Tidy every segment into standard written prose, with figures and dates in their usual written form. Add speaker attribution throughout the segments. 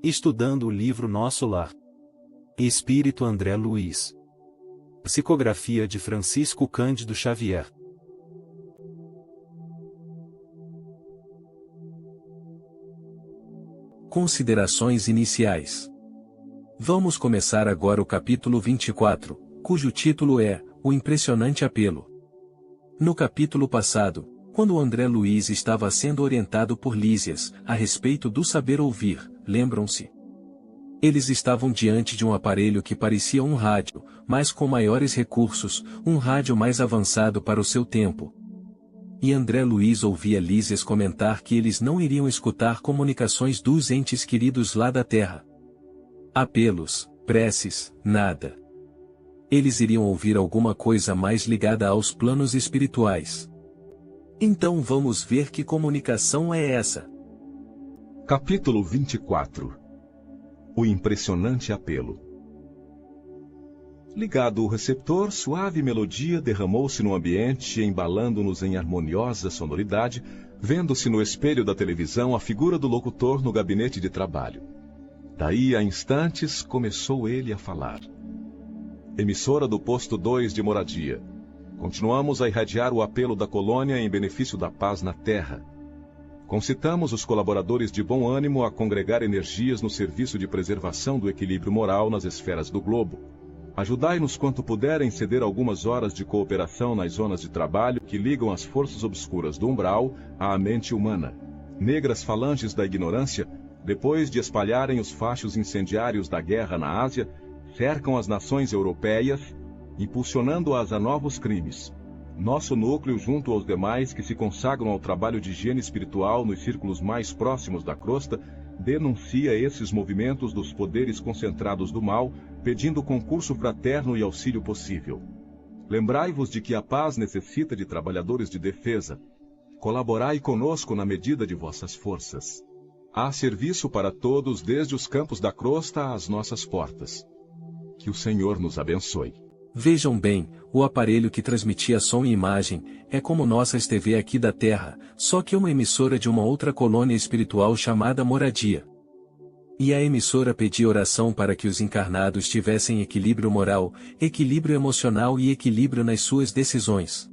Speaker 1: Estudando o livro Nosso Lar. Espírito André Luiz. Psicografia de Francisco Cândido Xavier.
Speaker 2: Considerações iniciais. Vamos começar agora o capítulo 24, cujo título é O Impressionante Apelo. No capítulo passado, quando André Luiz estava sendo orientado por Lísias a respeito do saber ouvir, lembram-se? Eles estavam diante de um aparelho que parecia um rádio, mas com maiores recursos, um rádio mais avançado para o seu tempo. E André Luiz ouvia Lísias comentar que eles não iriam escutar comunicações dos entes queridos lá da Terra. Apelos, preces, nada. Eles iriam ouvir alguma coisa mais ligada aos planos espirituais. Então vamos ver que comunicação é essa.
Speaker 3: Capítulo 24. O impressionante apelo. Ligado o receptor, suave melodia derramou-se no ambiente, embalando-nos em harmoniosa sonoridade, vendo-se no espelho da televisão a figura do locutor no gabinete de trabalho. Daí a instantes começou ele a falar. Emissora do posto 2 de Moradia. Continuamos a irradiar o apelo da colônia em benefício da paz na Terra. Concitamos os colaboradores de bom ânimo a congregar energias no serviço de preservação do equilíbrio moral nas esferas do globo. Ajudai-nos quanto puderem ceder algumas horas de cooperação nas zonas de trabalho que ligam as forças obscuras do umbral à mente humana. Negras falanges da ignorância, depois de espalharem os fachos incendiários da guerra na Ásia, cercam as nações europeias, impulsionando-as a novos crimes. Nosso núcleo, junto aos demais que se consagram ao trabalho de higiene espiritual nos círculos mais próximos da crosta, denuncia esses movimentos dos poderes concentrados do mal, pedindo concurso fraterno e auxílio possível. Lembrai-vos de que a paz necessita de trabalhadores de defesa. Colaborai conosco na medida de vossas forças. Há serviço para todos, desde os campos da crosta às nossas portas. Que o Senhor nos abençoe.
Speaker 2: Vejam bem, o aparelho que transmitia som e imagem é como nossas TV aqui da Terra, só que uma emissora de uma outra colônia espiritual chamada Moradia. E a emissora pedia oração para que os encarnados tivessem equilíbrio moral, equilíbrio emocional e equilíbrio nas suas decisões.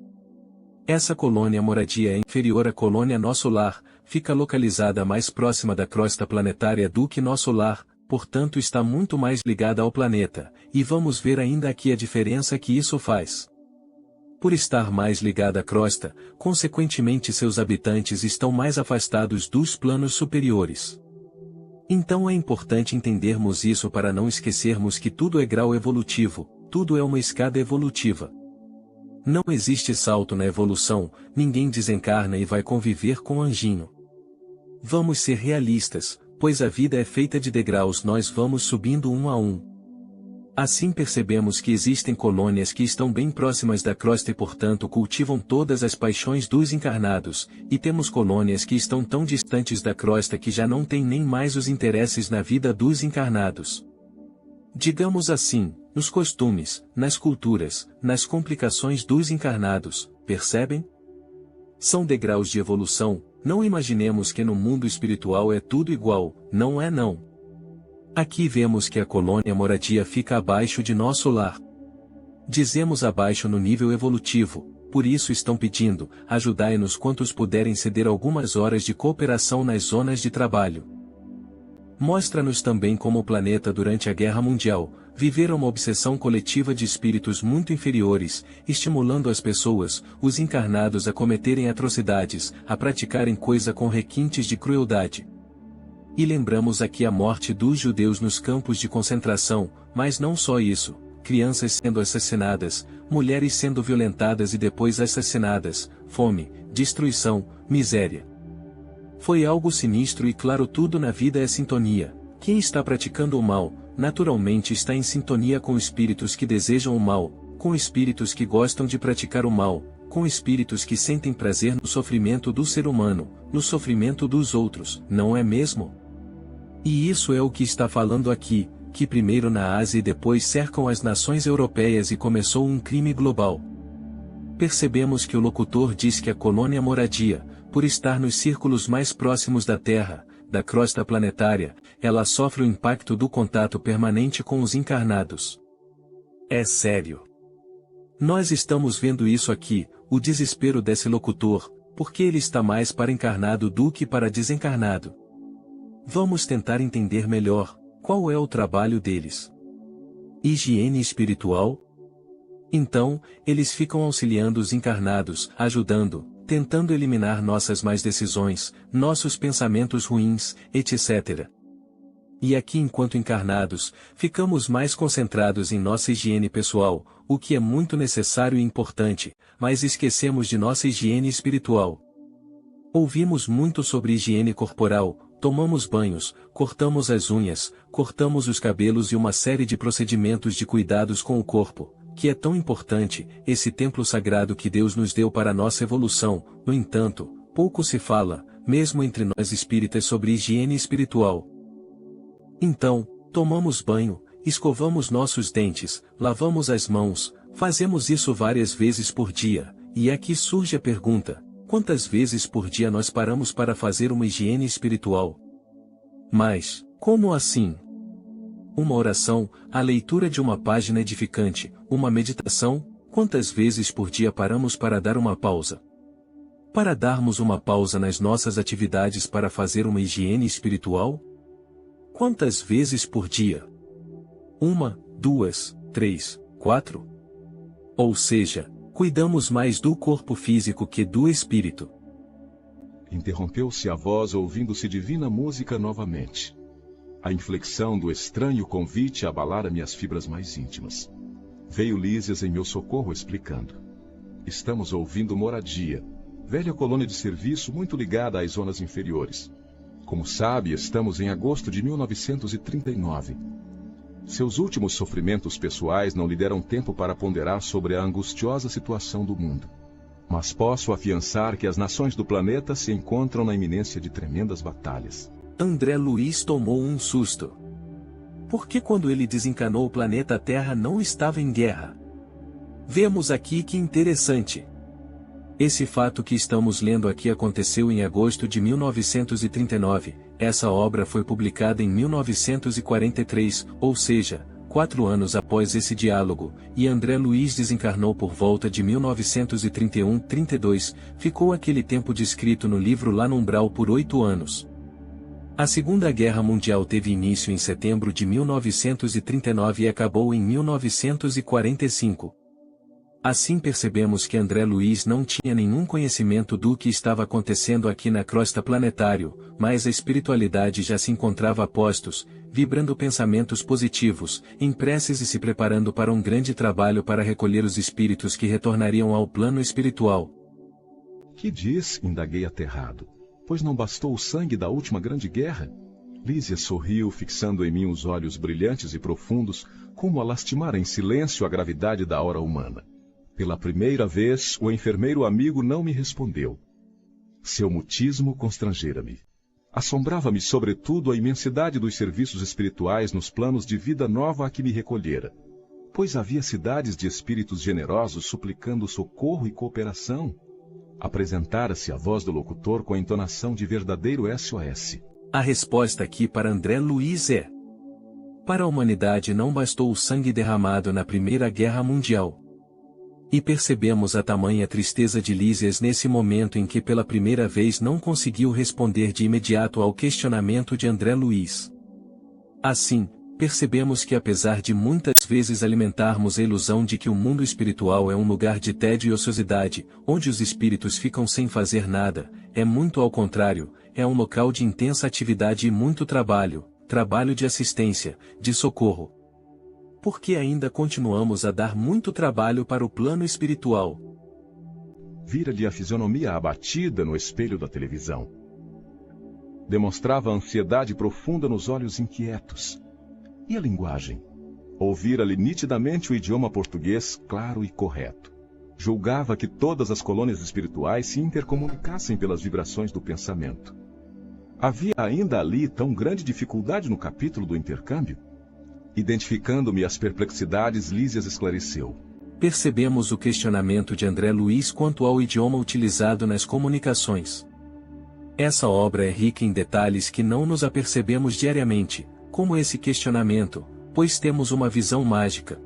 Speaker 2: Essa colônia Moradia é inferior à colônia Nosso Lar, fica localizada mais próxima da crosta planetária do que Nosso Lar, portanto está muito mais ligada ao planeta, e vamos ver ainda aqui a diferença que isso faz. Por estar mais ligada à crosta, consequentemente seus habitantes estão mais afastados dos planos superiores. Então é importante entendermos isso para não esquecermos que tudo é grau evolutivo, tudo é uma escada evolutiva. Não existe salto na evolução, ninguém desencarna e vai conviver com anjinho. Vamos ser realistas, pois a vida é feita de degraus, nós vamos subindo um a um. Assim percebemos que existem colônias que estão bem próximas da crosta e portanto cultivam todas as paixões dos encarnados, e temos colônias que estão tão distantes da crosta que já não têm nem mais os interesses na vida dos encarnados. Digamos assim, nos costumes, nas culturas, nas complicações dos encarnados, percebem? São degraus de evolução. Não imaginemos que no mundo espiritual é tudo igual, não é não. Aqui vemos que a colônia Moradia fica abaixo de Nosso Lar. Dizemos abaixo no nível evolutivo, por isso estão pedindo, ajudai-nos quantos puderem ceder algumas horas de cooperação nas zonas de trabalho. Mostra-nos também como o planeta durante a Guerra Mundial, viver uma obsessão coletiva de espíritos muito inferiores, estimulando as pessoas, os encarnados a cometerem atrocidades, a praticarem coisa com requintes de crueldade. E lembramos aqui a morte dos judeus nos campos de concentração, mas não só isso, crianças sendo assassinadas, mulheres sendo violentadas e depois assassinadas, fome, destruição, miséria. Foi algo sinistro e claro, tudo na vida é sintonia. Quem está praticando o mal, naturalmente está em sintonia com espíritos que desejam o mal, com espíritos que gostam de praticar o mal, com espíritos que sentem prazer no sofrimento do ser humano, no sofrimento dos outros, não é mesmo? E isso é o que está falando aqui, que primeiro na Ásia e depois cercam as nações europeias e começou um crime global. Percebemos que o locutor diz que a colônia Moradia, por estar nos círculos mais próximos da Terra, da crosta planetária, ela sofre o impacto do contato permanente com os encarnados. É sério. Nós estamos vendo isso aqui, o desespero desse locutor, porque ele está mais para encarnado do que para desencarnado. Vamos tentar entender melhor, qual é o trabalho deles. Higiene espiritual? Então, eles ficam auxiliando os encarnados, ajudando, tentando eliminar nossas más decisões, nossos pensamentos ruins, etc. E aqui enquanto encarnados, ficamos mais concentrados em nossa higiene pessoal, o que é muito necessário e importante, mas esquecemos de nossa higiene espiritual. Ouvimos muito sobre higiene corporal, tomamos banhos, cortamos as unhas, cortamos os cabelos e uma série de procedimentos de cuidados com o corpo, que é tão importante, esse templo sagrado que Deus nos deu para nossa evolução. No entanto, pouco se fala, mesmo entre nós espíritas, sobre higiene espiritual. Então, tomamos banho, escovamos nossos dentes, lavamos as mãos, fazemos isso várias vezes por dia, e aqui surge a pergunta: quantas vezes por dia nós paramos para fazer uma higiene espiritual? Mas, como assim? Uma oração, a leitura de uma página edificante, uma meditação, quantas vezes por dia paramos para dar uma pausa? Para darmos uma pausa nas nossas atividades para fazer uma higiene espiritual? Quantas vezes por dia? 1, 2, 3, 4? Ou seja, cuidamos mais do corpo físico que do espírito.
Speaker 3: Interrompeu-se a voz ouvindo-se divina música novamente. A inflexão do estranho convite abalara minhas fibras mais íntimas. Veio Lísias em meu socorro explicando. Estamos ouvindo Moradia, velha colônia de serviço muito ligada às zonas inferiores. Como sabe, estamos em agosto de 1939. Seus últimos sofrimentos pessoais não lhe deram tempo para ponderar sobre a angustiosa situação do mundo. Mas posso afiançar que as nações do planeta se encontram na iminência de tremendas batalhas.
Speaker 2: André Luiz tomou um susto. Porque quando ele desencanou o planeta Terra não estava em guerra? Vemos aqui que interessante. Esse fato que estamos lendo aqui aconteceu em agosto de 1939, essa obra foi publicada em 1943, ou seja, 4 anos após esse diálogo, e André Luiz desencarnou por volta de 1931-32, ficou aquele tempo descrito no livro lá no umbral por 8 anos. A Segunda Guerra Mundial teve início em setembro de 1939 e acabou em 1945. Assim percebemos que André Luiz não tinha nenhum conhecimento do que estava acontecendo aqui na crosta planetário, mas a espiritualidade já se encontrava a postos, vibrando pensamentos positivos, em preces e se preparando para um grande trabalho para recolher os espíritos que retornariam ao plano espiritual.
Speaker 3: Que diz? Indaguei aterrado. Pois não bastou o sangue da última grande guerra? Lísia sorriu, fixando em mim os olhos brilhantes e profundos, como a lastimar em silêncio a gravidade da hora humana. Pela primeira vez, o enfermeiro amigo não me respondeu. Seu mutismo constrangera-me. Assombrava-me sobretudo a imensidade dos serviços espirituais nos planos de vida nova a que me recolhera. Pois havia cidades de espíritos generosos suplicando socorro e cooperação. Apresentara-se a voz do locutor com a entonação de verdadeiro SOS.
Speaker 2: A resposta aqui para André Luiz é: para a humanidade não bastou o sangue derramado na Primeira Guerra Mundial. E percebemos a tamanha tristeza de Lísias nesse momento em que pela primeira vez não conseguiu responder de imediato ao questionamento de André Luiz. Assim, percebemos que apesar de muitas vezes alimentarmos a ilusão de que o mundo espiritual é um lugar de tédio e ociosidade, onde os espíritos ficam sem fazer nada, é muito ao contrário, é um local de intensa atividade e muito trabalho, trabalho de assistência, de socorro. Porque ainda continuamos a dar muito trabalho para o plano espiritual.
Speaker 3: Vira-lhe a fisionomia abatida no espelho da televisão. Demonstrava ansiedade profunda nos olhos inquietos. E a linguagem? Ouvira-lhe nitidamente o idioma português claro e correto. Julgava que todas as colônias espirituais se intercomunicassem pelas vibrações do pensamento. Havia ainda ali tão grande dificuldade no capítulo do intercâmbio? Identificando-me as perplexidades, Lísias esclareceu.
Speaker 2: Percebemos o questionamento de André Luiz quanto ao idioma utilizado nas comunicações. Essa obra é rica em detalhes que não nos apercebemos diariamente, como esse questionamento, pois temos uma visão mágica.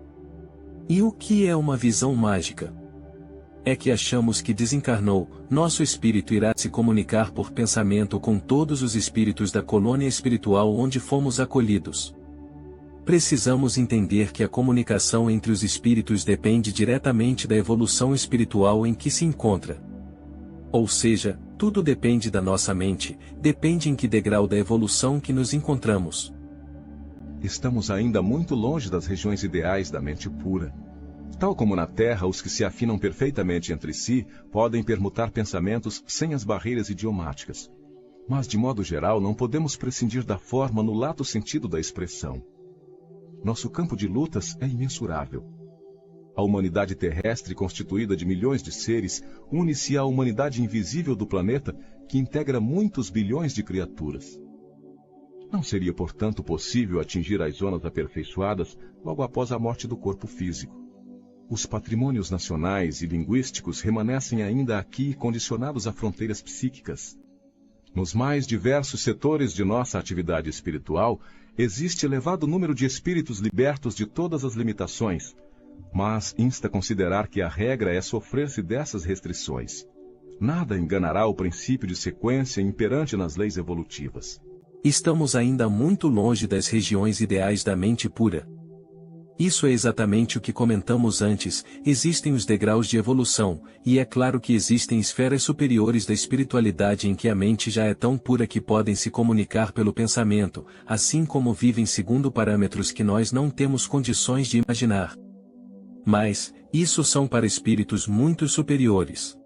Speaker 2: E o que é uma visão mágica? É que achamos que desencarnou, nosso espírito irá se comunicar por pensamento com todos os espíritos da colônia espiritual onde fomos acolhidos. Precisamos entender que a comunicação entre os espíritos depende diretamente da evolução espiritual em que se encontra. Ou seja, tudo depende da nossa mente, depende em que degrau da evolução que nos encontramos.
Speaker 3: Estamos ainda muito longe das regiões ideais da mente pura. Tal como na Terra, os que se afinam perfeitamente entre si podem permutar pensamentos sem as barreiras idiomáticas. Mas, de modo geral, não podemos prescindir da forma no lato sentido da expressão. Nosso campo de lutas é imensurável. A humanidade terrestre, constituída de milhões de seres, une-se à humanidade invisível do planeta, que integra muitos bilhões de criaturas. Não seria, portanto, possível atingir as zonas aperfeiçoadas logo após a morte do corpo físico. Os patrimônios nacionais e linguísticos remanescem ainda aqui condicionados a fronteiras psíquicas. Nos mais diversos setores de nossa atividade espiritual, existe elevado número de espíritos libertos de todas as limitações, mas insta a considerar que a regra é sofrer-se dessas restrições. Nada enganará o princípio de sequência imperante nas leis evolutivas.
Speaker 2: Estamos ainda muito longe das regiões ideais da mente pura. Isso é exatamente o que comentamos antes, existem os degraus de evolução, e é claro que existem esferas superiores da espiritualidade em que a mente já é tão pura que podem se comunicar pelo pensamento, assim como vivem segundo parâmetros que nós não temos condições de imaginar. Mas, isso são para espíritos muito superiores.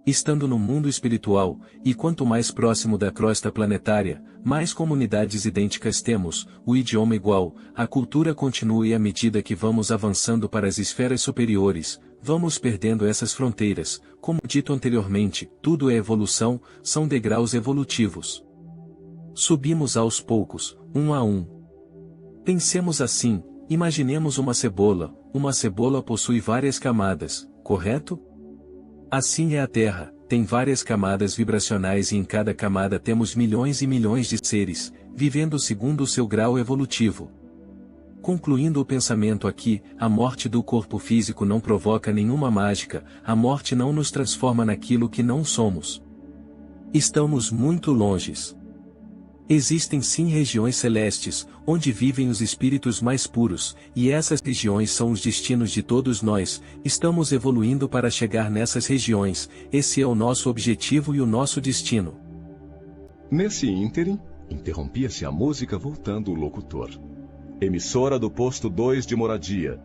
Speaker 2: Estando no mundo espiritual, e quanto mais próximo da crosta planetária, mais comunidades idênticas temos, o idioma igual, a cultura continua e à medida que vamos avançando para as esferas superiores, vamos perdendo essas fronteiras, como dito anteriormente, tudo é evolução, são degraus evolutivos. Subimos aos poucos, um a um. Pensemos assim, imaginemos uma cebola possui várias camadas, correto? Assim é a Terra, tem várias camadas vibracionais e em cada camada temos milhões e milhões de seres, vivendo segundo o seu grau evolutivo. Concluindo o pensamento aqui, a morte do corpo físico não provoca nenhuma mágica, a morte não nos transforma naquilo que não somos. Estamos muito longes. Existem sim regiões celestes, onde vivem os espíritos mais puros, e essas regiões são os destinos de todos nós, estamos evoluindo para chegar nessas regiões, esse é o nosso objetivo e o nosso destino.
Speaker 3: Nesse ínterim, interrompia-se a música voltando o locutor. Emissora do posto 2 de Moradia.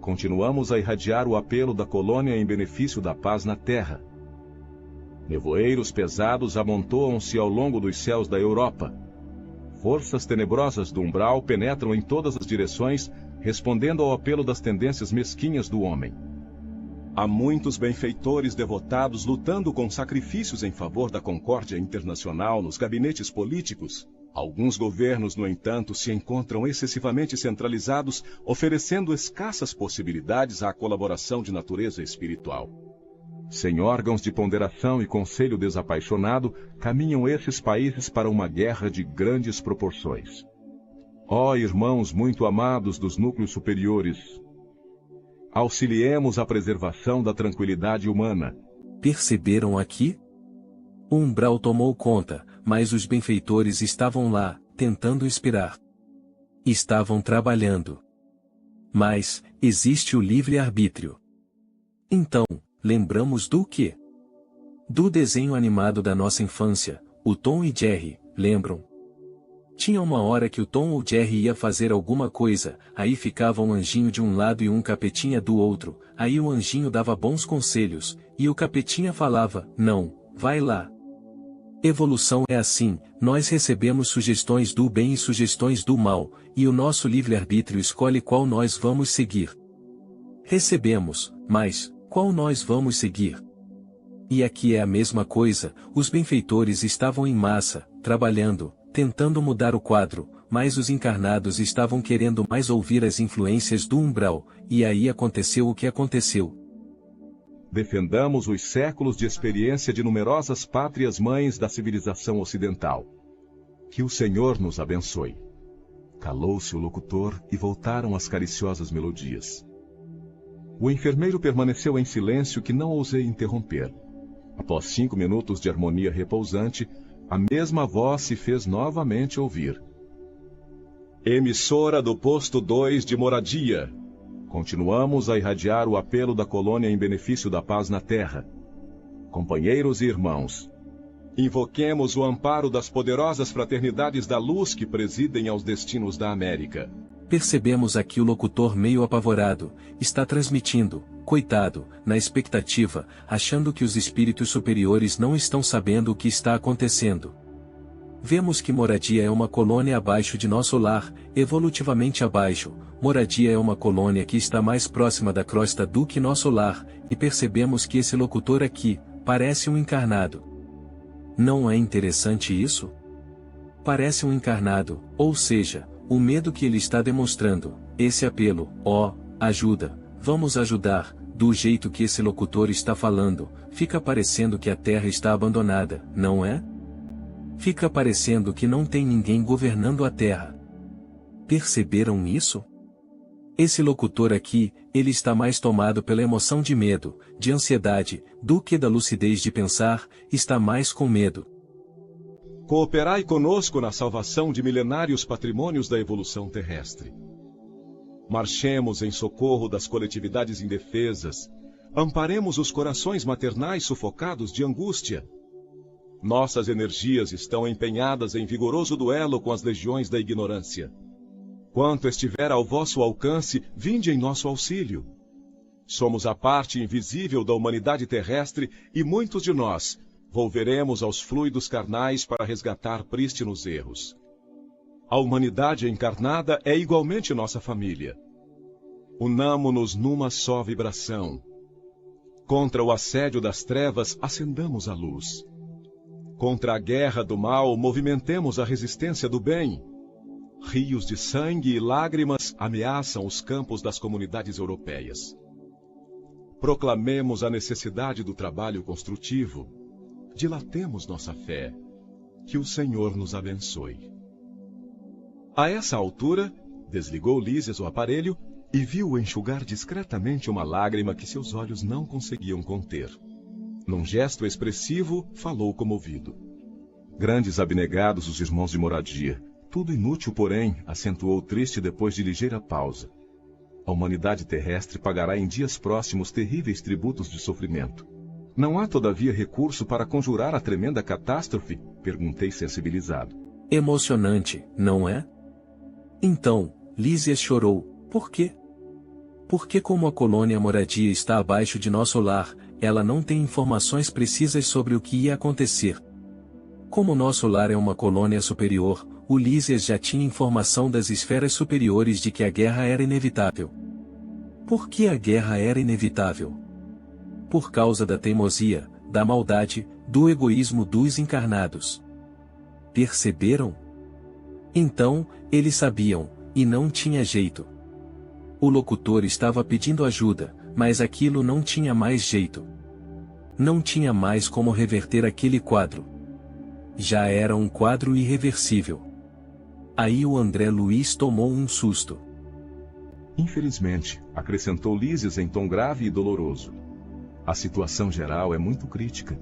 Speaker 3: Continuamos a irradiar o apelo da colônia em benefício da paz na Terra. Nevoeiros pesados amontoam-se ao longo dos céus da Europa. Forças tenebrosas do umbral penetram em todas as direções, respondendo ao apelo das tendências mesquinhas do homem. Há muitos benfeitores devotados lutando com sacrifícios em favor da concórdia internacional nos gabinetes políticos. Alguns governos, no entanto, se encontram excessivamente centralizados, oferecendo escassas possibilidades à colaboração de natureza espiritual. Sem órgãos de ponderação e conselho desapaixonado, caminham esses países para uma guerra de grandes proporções. Ó irmãos muito amados dos núcleos superiores, auxiliemos a preservação da tranquilidade humana.
Speaker 2: Perceberam aqui? O umbral tomou conta, mas os benfeitores estavam lá, tentando inspirar. Estavam trabalhando. Mas, existe o livre-arbítrio. Então, lembramos do quê? Do desenho animado da nossa infância, o Tom e Jerry, lembram? Tinha uma hora que o Tom ou Jerry ia fazer alguma coisa, aí ficava um anjinho de um lado e um capetinha do outro, aí o anjinho dava bons conselhos, e o capetinha falava, não, vai lá. Evolução é assim, nós recebemos sugestões do bem e sugestões do mal, e o nosso livre-arbítrio escolhe qual nós vamos seguir. Recebemos, mas, qual nós vamos seguir? E aqui é a mesma coisa, os benfeitores estavam em massa, trabalhando, tentando mudar o quadro, mas os encarnados estavam querendo mais ouvir as influências do umbral, e aí aconteceu o que aconteceu.
Speaker 3: defendamos os séculos de experiência de numerosas pátrias-mães da civilização ocidental. Que o Senhor nos abençoe. Calou-se o locutor e voltaram as cariciosas melodias. O enfermeiro permaneceu em silêncio que não ousei interromper. Após 5 minutos de harmonia repousante, a mesma voz se fez novamente ouvir. Emissora do posto 2 de Moradia. Continuamos a irradiar o apelo da colônia em benefício da paz na Terra. Companheiros e irmãos, invoquemos o amparo das poderosas fraternidades da luz que presidem aos destinos da América.
Speaker 2: Percebemos aqui o locutor meio apavorado, está transmitindo, coitado, na expectativa, achando que os espíritos superiores não estão sabendo o que está acontecendo. Vemos que Moradia é uma colônia abaixo de nosso lar, evolutivamente abaixo. Moradia é uma colônia que está mais próxima da crosta do que nosso lar, e percebemos que esse locutor aqui, parece um encarnado. Não é interessante isso? Parece um encarnado, ou seja, o medo que ele está demonstrando, esse apelo, ajuda, vamos ajudar, do jeito que esse locutor está falando, fica parecendo que a Terra está abandonada, não é? Fica parecendo que não tem ninguém governando a Terra. Perceberam isso? Esse locutor aqui, ele está mais tomado pela emoção de medo, de ansiedade, do que da lucidez de pensar, está mais com medo.
Speaker 3: Cooperai conosco na salvação de milenários patrimônios da evolução terrestre. Marchemos em socorro das coletividades indefesas, amparemos os corações maternais sufocados de angústia. Nossas energias estão empenhadas em vigoroso duelo com as legiões da ignorância. Quanto estiver ao vosso alcance, vinde em nosso auxílio. Somos a parte invisível da humanidade terrestre e muitos de nós volveremos aos fluidos carnais para resgatar prístinos erros. A humanidade encarnada é igualmente nossa família. Unamo-nos numa só vibração. Contra o assédio das trevas, acendamos a luz. Contra a guerra do mal, movimentemos a resistência do bem. Rios de sangue e lágrimas ameaçam os campos das comunidades europeias. Proclamemos a necessidade do trabalho construtivo. Dilatemos nossa fé. Que o Senhor nos abençoe. A essa altura, desligou Lísias o aparelho e viu enxugar discretamente uma lágrima que seus olhos não conseguiam conter. Num gesto expressivo, falou comovido. Grandes abnegados os irmãos de Moradia. Tudo inútil, porém, acentuou triste depois de ligeira pausa. A humanidade terrestre pagará em dias próximos terríveis tributos de sofrimento. Não há, todavia, recurso para conjurar a tremenda catástrofe? Perguntei sensibilizado.
Speaker 2: Emocionante, não é? Então, Lísias chorou. Por quê? Porque como a colônia Moradia está abaixo de nosso lar, ela não tem informações precisas sobre o que ia acontecer. Como nosso lar é uma colônia superior, o Lísias já tinha informação das esferas superiores de que a guerra era inevitável. Por que a guerra era inevitável? Por causa da teimosia, da maldade, do egoísmo dos encarnados. Perceberam? Então, eles sabiam, e não tinha jeito. O locutor estava pedindo ajuda, mas aquilo não tinha mais jeito. Não tinha mais como reverter aquele quadro. Já era um quadro irreversível. Aí o André Luiz tomou um susto.
Speaker 3: Infelizmente, acrescentou Lísias em tom grave e doloroso. A situação geral é muito crítica.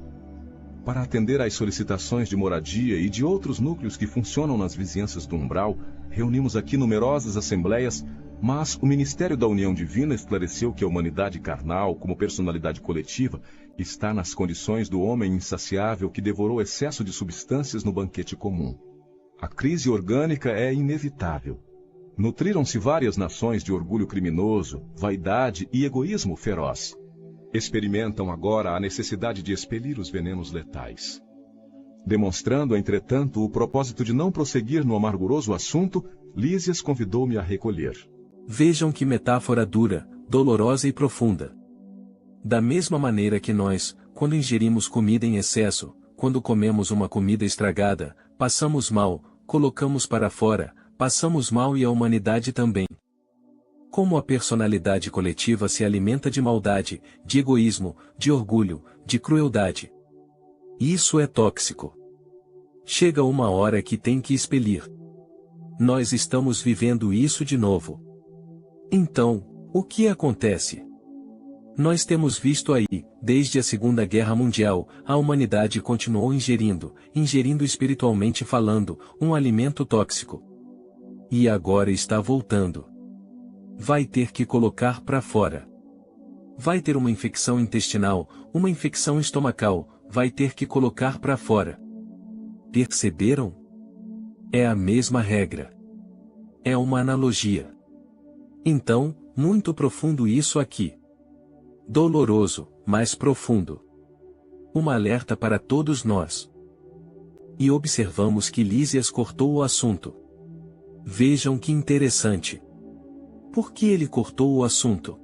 Speaker 3: Para atender às solicitações de Moradia e de outros núcleos que funcionam nas vizinhanças do Umbral, reunimos aqui numerosas assembleias, mas o Ministério da União Divina esclareceu que a humanidade carnal, como personalidade coletiva, está nas condições do homem insaciável que devorou excesso de substâncias no banquete comum. A crise orgânica é inevitável. Nutriram-se várias nações de orgulho criminoso, vaidade e egoísmo feroz. Experimentam agora a necessidade de expelir os venenos letais. Demonstrando, entretanto, o propósito de não prosseguir no amarguroso assunto, Lísias convidou-me a recolher.
Speaker 2: Vejam que metáfora dura, dolorosa e profunda. Da mesma maneira que nós, quando ingerimos comida em excesso, quando comemos uma comida estragada, passamos mal, colocamos para fora, passamos mal e a humanidade também. Como a personalidade coletiva se alimenta de maldade, de egoísmo, de orgulho, de crueldade. Isso é tóxico. Chega uma hora que tem que expelir. Nós estamos vivendo isso de novo. Então, o que acontece? Nós temos visto aí, desde a Segunda Guerra Mundial, a humanidade continuou ingerindo espiritualmente falando, um alimento tóxico. E agora está voltando. Vai ter que colocar para fora. Vai ter uma infecção intestinal, uma infecção estomacal, vai ter que colocar para fora. Perceberam? É a mesma regra. É uma analogia. Então, muito profundo isso aqui. Doloroso, mas profundo. Uma alerta para todos nós. E observamos que Lísias cortou o assunto. Vejam que interessante. Por que ele cortou o assunto?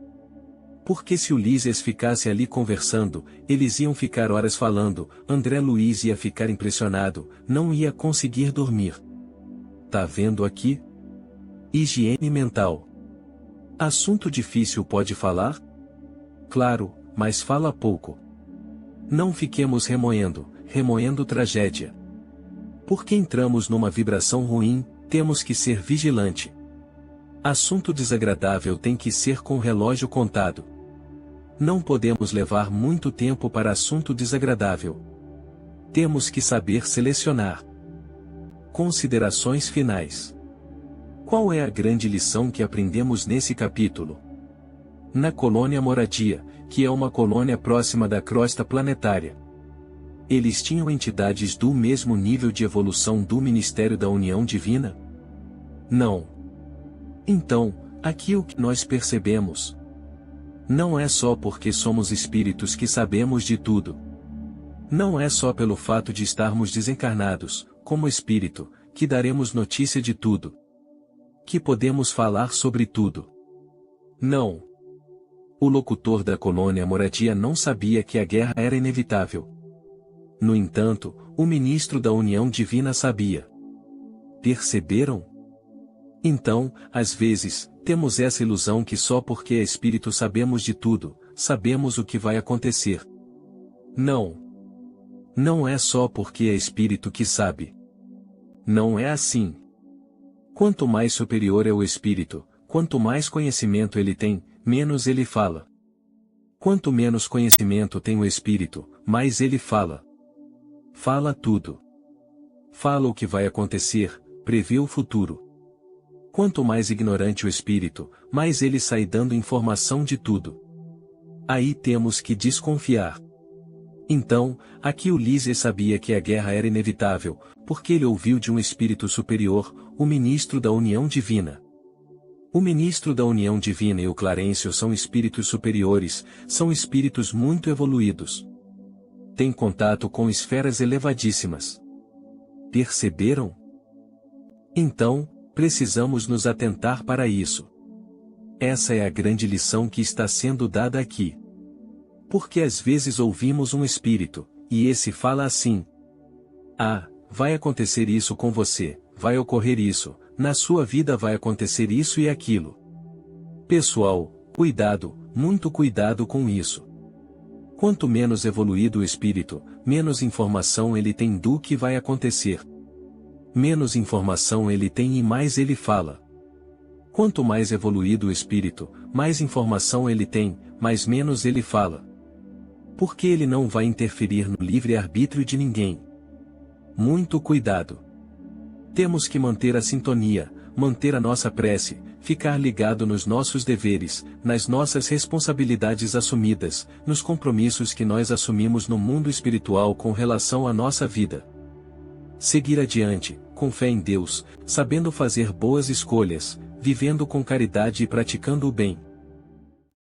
Speaker 2: Porque se o Lísias ficasse ali conversando, eles iam ficar horas falando, André Luiz ia ficar impressionado, não ia conseguir dormir. Tá vendo aqui? Higiene mental. Assunto difícil pode falar? Claro, mas fala pouco. Não fiquemos remoendo tragédia. Porque entramos numa vibração ruim, temos que ser vigilante. Assunto desagradável tem que ser com relógio contado. Não podemos levar muito tempo para assunto desagradável. Temos que saber selecionar. Considerações finais. Qual é a grande lição que aprendemos nesse capítulo? Na colônia Moradia, que é uma colônia próxima da crosta planetária. Eles tinham entidades do mesmo nível de evolução do Ministério da União Divina? Não. Então, aqui o que nós percebemos? Não é só porque somos espíritos que sabemos de tudo. Não é só pelo fato de estarmos desencarnados, como espírito, que daremos notícia de tudo. Que podemos falar sobre tudo. Não. O locutor da colônia Moradia não sabia que a guerra era inevitável. No entanto, o ministro da União Divina sabia. Perceberam? Então, às vezes, temos essa ilusão que só porque é espírito sabemos de tudo, sabemos o que vai acontecer. Não. Não é só porque é espírito que sabe. Não é assim. Quanto mais superior é o espírito, quanto mais conhecimento ele tem, menos ele fala. Quanto menos conhecimento tem o espírito, mais ele fala. Fala tudo. Fala o que vai acontecer, prevê o futuro. Quanto mais ignorante o espírito, mais ele sai dando informação de tudo. Aí temos que desconfiar. Então, aqui o Lísias sabia que a guerra era inevitável, porque ele ouviu de um espírito superior, o ministro da União Divina. O ministro da União Divina e o Clarencio são espíritos superiores, são espíritos muito evoluídos. Têm contato com esferas elevadíssimas. Perceberam? Então, precisamos nos atentar para isso. Essa é a grande lição que está sendo dada aqui. Porque às vezes ouvimos um espírito, e esse fala assim: ah, vai acontecer isso com você, vai ocorrer isso, na sua vida vai acontecer isso e aquilo. Pessoal, cuidado, muito cuidado com isso. Quanto menos evoluído o espírito, menos informação ele tem do que vai acontecer. Menos informação ele tem e mais ele fala. Quanto mais evoluído o espírito, mais informação ele tem, mas menos ele fala. Porque ele não vai interferir no livre-arbítrio de ninguém. Muito cuidado. Temos que manter a sintonia, manter a nossa prece, ficar ligado nos nossos deveres, nas nossas responsabilidades assumidas, nos compromissos que nós assumimos no mundo espiritual com relação à nossa vida. Seguir adiante, com fé em Deus, sabendo fazer boas escolhas, vivendo com caridade e praticando o bem.